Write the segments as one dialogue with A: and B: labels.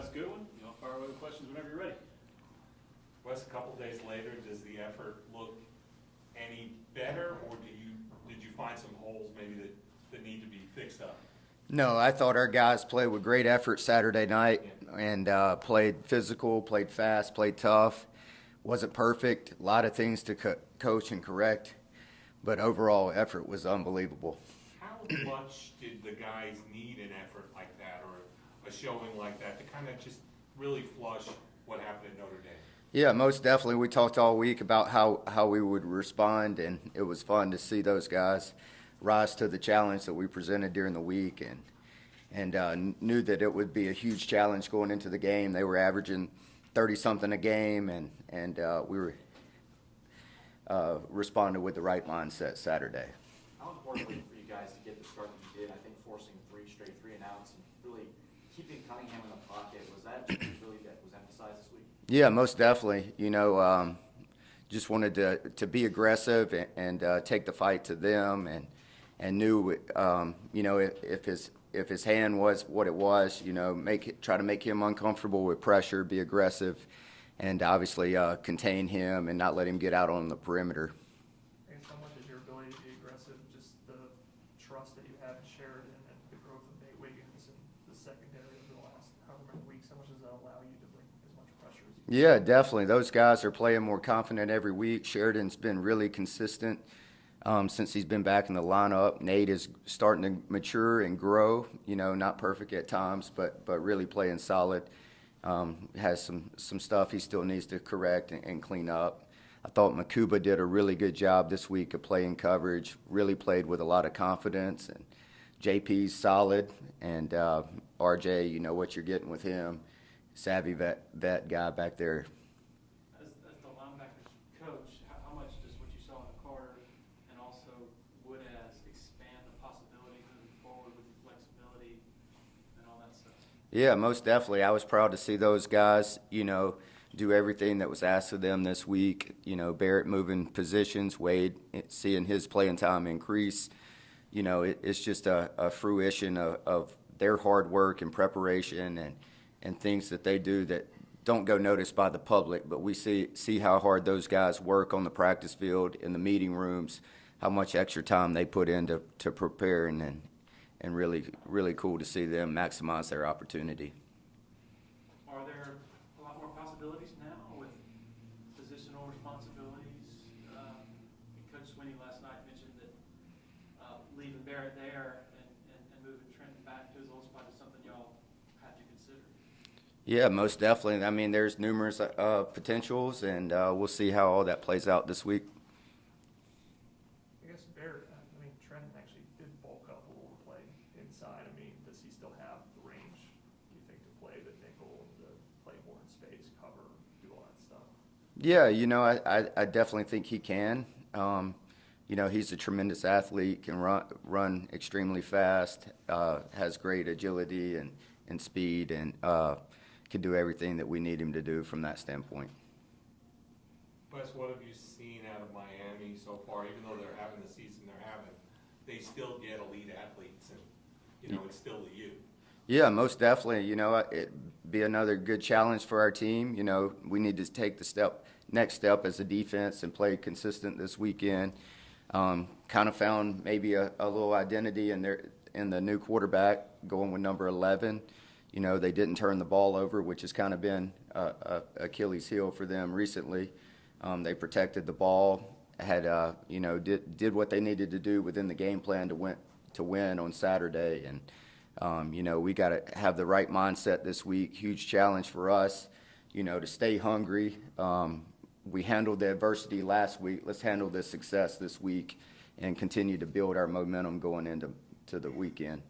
A: Wes Goodwin. Fire away with questions whenever you're ready.
B: Wes, a couple days later, does the effort look any better, or did you find some holes maybe that need to be fixed up?
C: No, I thought our guys played with great effort Saturday night and played physical, played fast, played tough. Wasn't perfect, a lot of things to coach and correct, but overall effort was unbelievable.
B: How much did the guys need an effort like that or a showing like that to kind of just really flush what happened at Notre Dame?
C: Yeah, most definitely. We talked all week about how we would respond, and it was fun to see those guys rise to the challenge that we presented during the week, and knew that it would be a huge challenge going into the game. They were averaging 30-something a game, and we were responded with the right mindset Saturday.
D: How important was it for you guys to get the start that you did? I think forcing three straight 3-and-outs and really keeping Cunningham in the pocket, was that really that was emphasized this week?
C: Yeah, most definitely. Just wanted to be aggressive and take the fight to them, and knew if his hand was what it was, try to make him uncomfortable with pressure, be aggressive, and obviously contain him and not let him get out on the perimeter.
E: I guess how much is your ability to be aggressive, just the trust that you have in Sheridan and the growth of Nate Wiggins and the secondary over the last however many weeks, how much does that allow you to bring as much pressure as you can?
C: Yeah, definitely. Those guys are playing more confident every week. Sheridan's been really consistent since he's been back in the lineup. Nate is starting to mature and grow, not perfect at times, but really playing solid. Has some stuff he still needs to correct and clean up. I thought Makuba did a really good job this week of playing coverage, really played with a lot of confidence, and JP's solid, and RJ, you know what you're getting with him, savvy vet guy back there.
F: As the linebackers coach, how much does what you saw in Carter and also Woodaz expand the possibilities moving forward with the flexibility and all that stuff?
C: Yeah, most definitely. I was proud to see those guys, do everything that was asked of them this week. Barrett moving positions, Wade seeing his playing time increase. It's just a fruition of their hard work and preparation and things that they do that don't go noticed by the public, but we see how hard those guys work on the practice field, in the meeting rooms, how much extra time they put in to prepare, and really, really cool to see them maximize their opportunity.
F: Are there a lot more possibilities now with positional responsibilities? Coach Swinney last night mentioned that leaving Barrett there and moving Trenton back to his old spot is something y'all have to consider.
C: Yeah, most definitely. I mean, there's numerous potentials, and we'll see how all that plays out this week.
E: I guess Barrett, Trenton actually did bulk up a little to play inside. Does he still have the range, do you think, to play the nickel, to play more in space, cover, do all that stuff?
C: Yeah, I definitely think he can. He's a tremendous athlete, can run extremely fast, has great agility and speed, and can do everything that we need him to do from that standpoint.
B: Wes, what have you seen out of Miami so far? Even though they're having the season they're having, they still get elite athletes, and it's still the U.
C: Yeah, most definitely. It'd be another good challenge for our team. We need to take the next step as a defense and play consistent this weekend. Kind of found maybe a little identity in the new quarterback going with number 11. They didn't turn the ball over, which has kind of been a Achilles heel for them recently. They protected the ball, had did what they needed to do within the game plan to win on Saturday, and we got to have the right mindset this week. Huge challenge for us, to stay hungry. We handled the adversity last week. Let's handle the success this week and continue to build our momentum going into the weekend.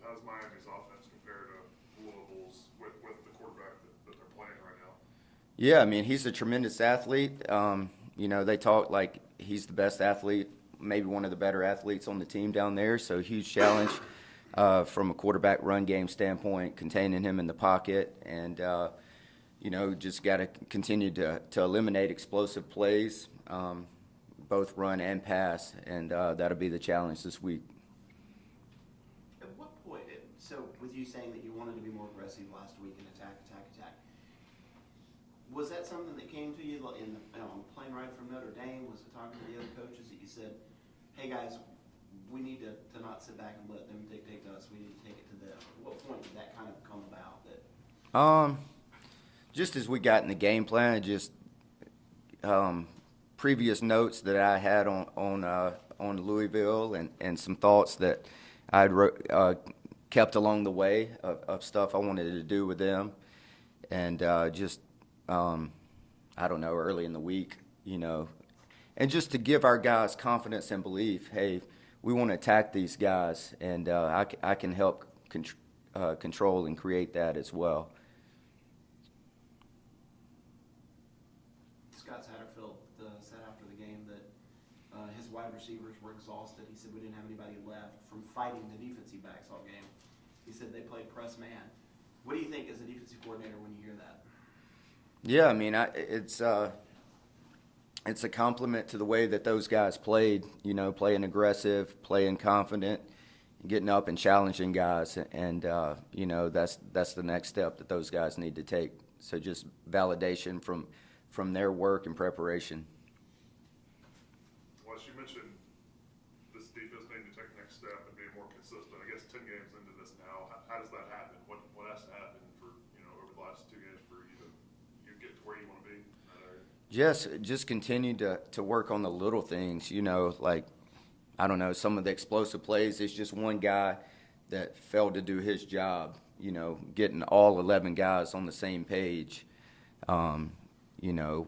G: How does Miami's offense compare to Louisville's with the quarterback that they're playing right now?
C: Yeah, he's a tremendous athlete. They talk like he's the best athlete, maybe one of the better athletes on the team down there, so huge challenge from a quarterback run game standpoint, containing him in the pocket, and just got to continue to eliminate explosive plays, both run and pass, and that'll be the challenge this week.
D: At what point, so with you saying that you
H: wanted to be more aggressive last week and attack. Was that something that came to you in on the plane ride from Notre Dame? Was it talking to the other coaches that you said, hey guys, we need to not sit back and let them dictate to us, we need to take it to them? At what point did that kind of come about?
C: Just as we got in the game plan, just previous notes that I had on Louisville and some thoughts that I'd kept along the way of stuff I wanted to do with them, and I don't know, early in the week, and just to give our guys confidence and belief. Hey, we want to attack these guys, and I can help control and create that as well.
H: Scott Satterfield said after the game that his wide receivers were exhausted. He said we didn't have anybody left from fighting the defensive backs all game. He said they played press man. What do you think as a defensive coordinator when you hear that?
C: Yeah, I mean, it's a compliment to the way that those guys played, playing aggressive, playing confident, getting up and challenging guys. And that's the next step that those guys need to take. So just validation from their work and preparation.
G: Wes, you mentioned this defense needing to take the next step and be more consistent. I guess 10 games into this now, how does that happen? What has to happen for, over the last 2 games for you to get to where you want to be in that area?
C: Just continue to work on the little things, like, I don't know, some of the explosive plays. It's just one guy that failed to do his job, getting all 11 guys on the same page.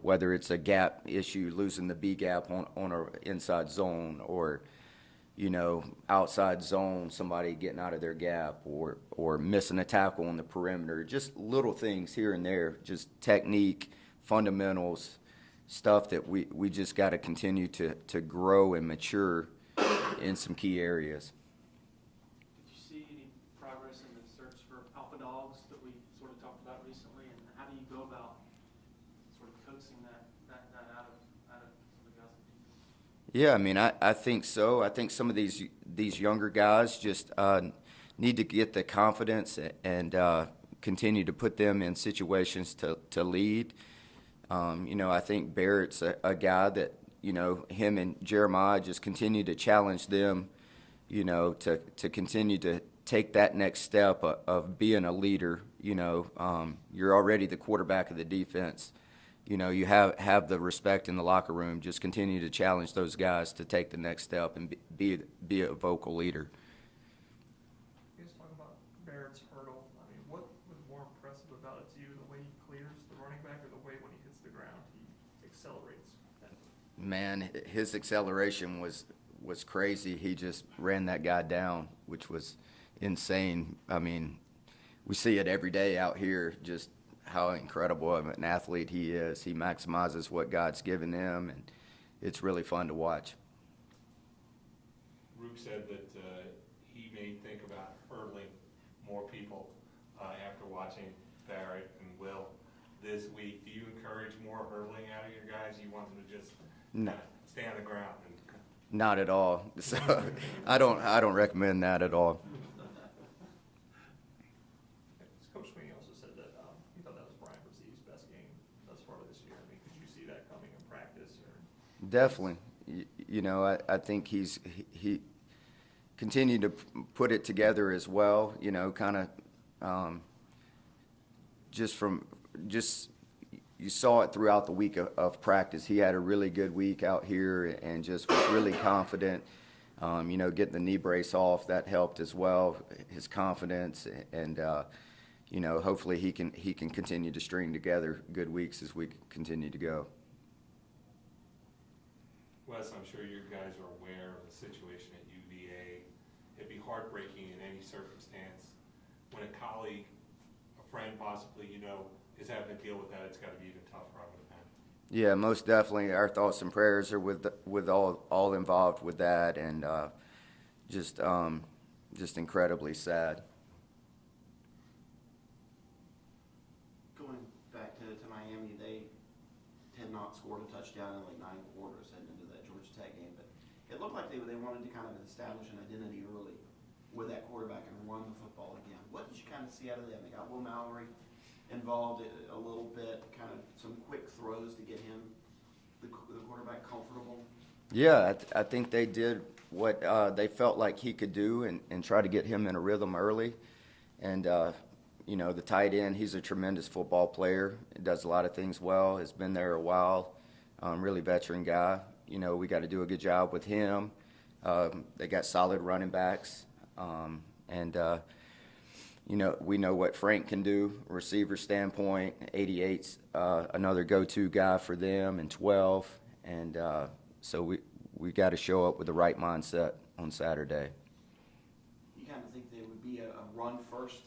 C: Whether it's a gap issue, losing the B gap on an inside zone, or, outside zone, somebody getting out of their gap, or missing a tackle on the perimeter. Just little things here and there, just technique, fundamentals, stuff that we just got to continue to grow and mature in some key areas.
F: Did you see any progress in the search for alpha dogs that we sort of talked about recently, and how do you go about sort of coaxing that out of some of the guys on defense?
C: Yeah, I mean, I think so. I think some of these younger guys just need to get the confidence and continue to put them in situations to lead. I think Barrett's a guy that, him and Jeremiah just continue to challenge them, to continue to take that next step of being a leader. You're already the quarterback of the defense. You have the respect in the locker room. Just continue to challenge those guys to take the next step and be a vocal leader.
E: You guys talk about Barrett's hurdle. I mean, what was more impressive about it to you, the way he clears the running back, or the way when he hits the ground he accelerates?
C: Man, his acceleration was crazy. He just ran that guy down, which was insane. I mean, we see it every day out here, just how incredible of an athlete he is. He maximizes what God's given him, and it's really fun to watch.
B: Rook said that he may think about hurdling more people after watching Barrett and Will this week. Do you encourage more hurdling out of your guys? You want them to just
C: No.
B: Stay on the ground?
C: Not at all. So I don't recommend that at all.
E: Coach Sweeney also said that he thought that was Brian Brzez's best game thus far this year. I mean, could you see that coming in practice? Or?
C: Definitely. I think he continued to put it together as well. Kind of you saw it throughout the week of practice. He had a really good week out here and just was really confident. Getting the knee brace off, that helped as well, his confidence, and hopefully he can continue to string together good weeks as we continue to go.
B: Wes, I'm sure you guys are aware of the situation at UVA. It'd be heartbreaking in any circumstance when a colleague, a friend possibly, is having to deal with that. It's got to be even tougher, I would imagine.
C: Yeah, most definitely. Our thoughts and prayers are with all involved with that, and just incredibly sad.
H: Going back to Miami, they had not scored a touchdown in like 9 quarters heading into that Georgia Tech game, but it looked like they wanted to kind of establish an identity early. with that quarterback and run the football again. What did you kind of see out of them? They got Will Mallory involved a little bit, kind of some quick throws to get him, the quarterback, comfortable.
C: Yeah, I think they did what they felt like he could do and try to get him in a rhythm early. And, you know, the tight end, he's a tremendous football player. He does a lot of things well, has been there a while, really veteran guy. You know, we got to do a good job with him. They got solid running backs. You know, we know what Frank can do, receiver standpoint. 88's another go-to guy for them, and 12. And so we got to show up with the right mindset on Saturday.
H: You kind of think they would be a run-first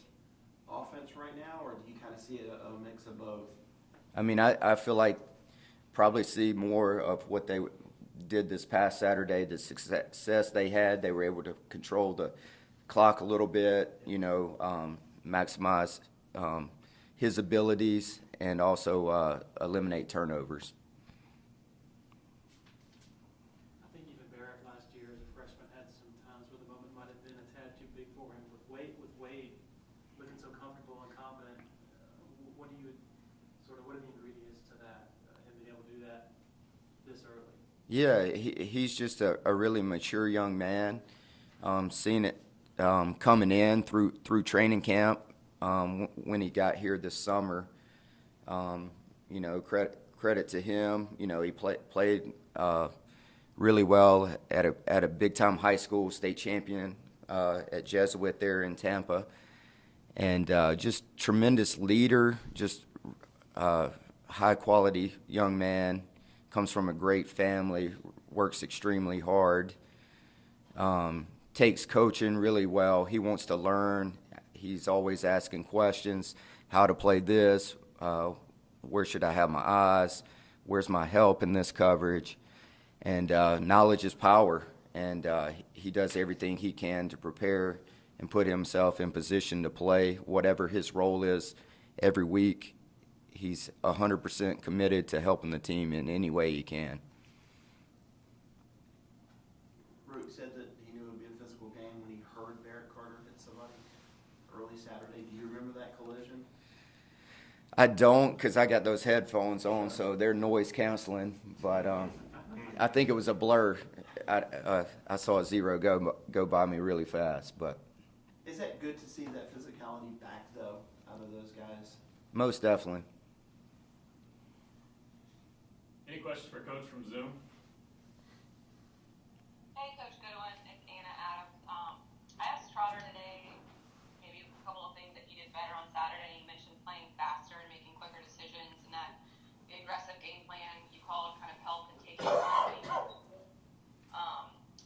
H: offense right now, or do you kind of see a mix of both?
C: I mean, I feel like probably see more of what they did this past Saturday, the success they had. They were able to control the clock a little bit, you know, maximize his abilities and also eliminate turnovers.
F: I think even Barrett last year as a freshman had some times where the moment might have been a tad too big for him. With Wade looking so comfortable and confident, what are the ingredients to that, him being able to do that this early?
C: Yeah, he's just a really mature young man. Seen it coming in through training camp when he got here this summer. You know, credit to him. You know, he played really well at a big time high school, state champion at Jesuit there in Tampa, and just tremendous leader. Just high quality young man. Comes from a great family. Works extremely hard. Takes coaching really well. He wants to learn. He's always asking questions. How to play this? Where should I have my eyes? Where's my help in this coverage? And knowledge is power. And he does everything he can to prepare and put himself in position to play whatever his role is every week. He's 100% committed to helping the team in any way he can.
H: Root said that he knew it would be a physical game when he heard Barrett Carter hit somebody early Saturday. Do you remember that collision?
C: I don't, because I got those headphones on, so they're noise canceling. But I think it was a blur. I saw a zero go by me really fast. But
H: Is that good to see that physicality back, though, out of those guys?
C: most definitely.
A: Any questions for Coach from Zoom?
I: Hey, Coach Goodwin, it's Anna Adams. I asked Trotter today maybe a couple of things that he did better on Saturday. You mentioned playing faster and making quicker decisions, and that the aggressive game plan you called kind of helped in taking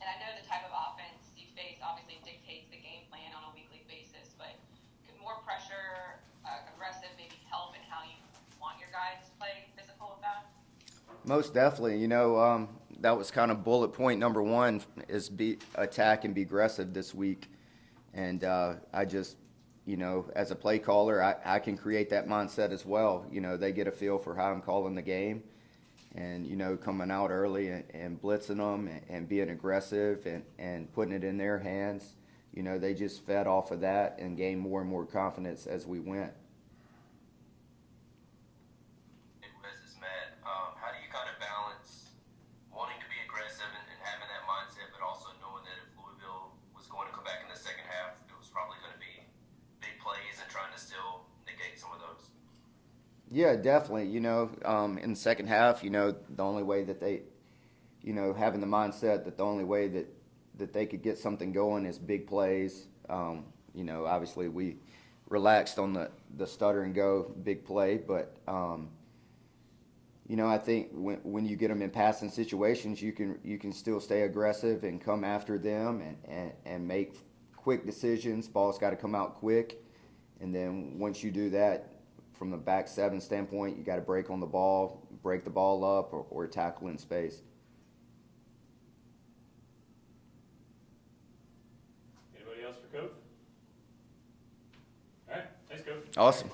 I: and I know the type of offense you face obviously dictates the game plan on a weekly basis, but could more pressure, aggressive maybe help in how you want your guys to play physical with that?
C: Most definitely. You know, that was kind of bullet point number one is attack and be aggressive this week. And I just, you know, as a play caller, I can create that mindset as well. You know, they get a feel for how I'm calling the game. And, you know, coming out early and blitzing them and being aggressive and putting it in their hands. You know, they just fed off of that and gained more and more confidence as we went. Yeah, definitely. You know, in the second half, you know, the only way that they, you know, having the mindset that the only way that they could get something going is big plays. You know, obviously we relaxed on the stutter and go big play, but, you know, I think when you get them in passing situations, you can still stay aggressive and come after them and make quick decisions. Ball's got to come out quick. And then once you do that, from the back seven standpoint, you got to break on the ball, break the ball up, or tackle in space.
A: Anybody else for Coach? All right, thanks, Coach.
C: Awesome.